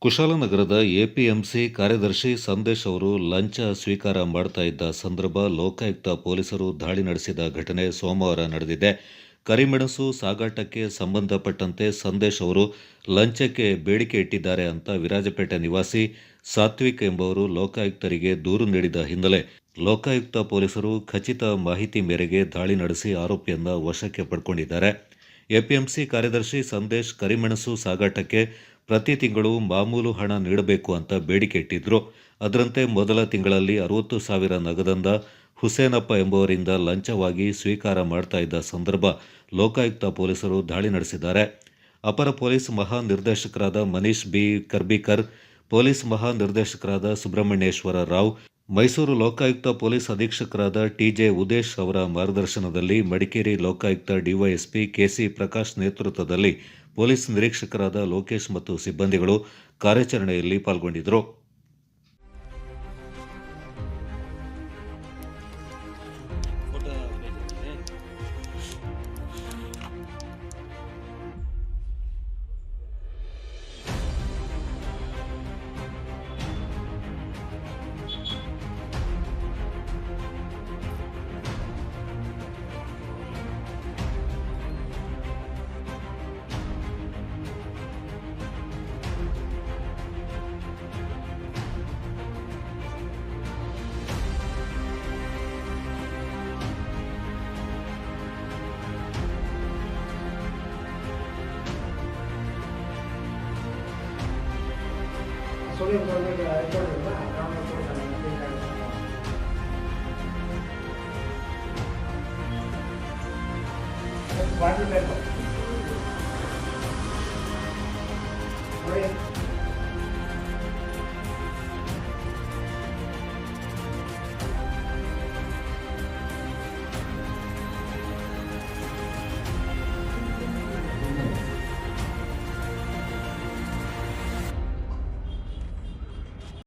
ಕುಶಾಲನಗರದ APMC ಕಾರ್ಯದರ್ಶಿ ಸಂದೇಶ್ ಅವರು ಲಂಚ ಸ್ವೀಕಾರ ಮಾಡ್ತಾ ಇದ್ದ ಸಂದರ್ಭ ಲೋಕಾಯುಕ್ತ ಪೊಲೀಸರು ದಾಳಿ ನಡೆಸಿದ ಘಟನೆ ಸೋಮವಾರ ನಡೆದಿದೆ. ಕರಿಮೆಣಸು ಸಾಗಾಟಕ್ಕೆ ಸಂಬಂಧಪಟ್ಟಂತೆ ಸಂದೇಶ್ ಅವರು ಲಂಚಕ್ಕೆ ಬೇಡಿಕೆ ಇಟ್ಟಿದ್ದಾರೆ ಅಂತ ವಿರಾಜಪೇಟೆ ನಿವಾಸಿ ಸಾತ್ವಿಕ್ ಎಂಬುವರು ಲೋಕಾಯುಕ್ತರಿಗೆ ದೂರು ನೀಡಿದ ಹಿನ್ನೆಲೆ ಲೋಕಾಯುಕ್ತ ಪೊಲೀಸರು ಖಚಿತ ಮಾಹಿತಿ ಮೇರೆಗೆ ದಾಳಿ ನಡೆಸಿ ಆರೋಪಿಯನ್ನ ವಶಕ್ಕೆ ಪಡ್ಕೊಂಡಿದ್ದಾರೆ. ಎಪಿಎಂಸಿ ಕಾರ್ಯದರ್ಶಿ ಸಂದೇಶ್ ಕರಿಮೆಣಸು ಸಾಗಾಟಕ್ಕೆ ಪ್ರತಿ ತಿಂಗಳು ಮಾಮೂಲು ಹಣ ನೀಡಬೇಕು ಅಂತ ಬೇಡಿಕೆ ಇಟ್ಟಿದ್ರು. ಅದರಂತೆ ಮೊದಲ ತಿಂಗಳಲ್ಲಿ 60,000 ನಗದಂದ ಹುಸೇನಪ್ಪ ಎಂಬುವರಿಂದ ಲಂಚವಾಗಿ ಸ್ವೀಕಾರ ಮಾಡ್ತಾ ಇದ್ದ ಸಂದರ್ಭ ಲೋಕಾಯುಕ್ತ ಪೊಲೀಸರು ದಾಳಿ ನಡೆಸಿದ್ದಾರೆ. ಅಪರ ಪೊಲೀಸ್ ಮಹಾನಿರ್ದೇಶಕರಾದ ಮನೀಶ್ ಬಿ ಕರ್ಬಿಕರ್, ಪೊಲೀಸ್ ಮಹಾನಿರ್ದೇಶಕರಾದ ಸುಬ್ರಹ್ಮಣ್ಯೇಶ್ವರ ರಾವ್, ಮೈಸೂರು ಲೋಕಾಯುಕ್ತ ಪೊಲೀಸ್ ಅಧೀಕ್ಷಕರಾದ ಟಿಜೆ ಉದೇಶ್ ಅವರ ಮಾರ್ಗದರ್ಶನದಲ್ಲಿ ಮಡಿಕೇರಿ ಲೋಕಾಯುಕ್ತ ಡಿವೈಎಸ್ಪಿ ಕೆಸಿ ಪ್ರಕಾಶ್ ನೇತೃತ್ವದಲ್ಲಿ ಪೊಲೀಸ್ ನಿರೀಕ್ಷಕರಾದ ಲೋಕೇಶ್ ಮತ್ತು ಸಿಬ್ಬಂದಿಗಳು ಕಾರ್ಯಾಚರಣೆಯಲ್ಲಿ ಪಾಲ್ಗೊಂಡಿದ್ದರು. Solo informe que la de por verdad, acabamos por la Guardi per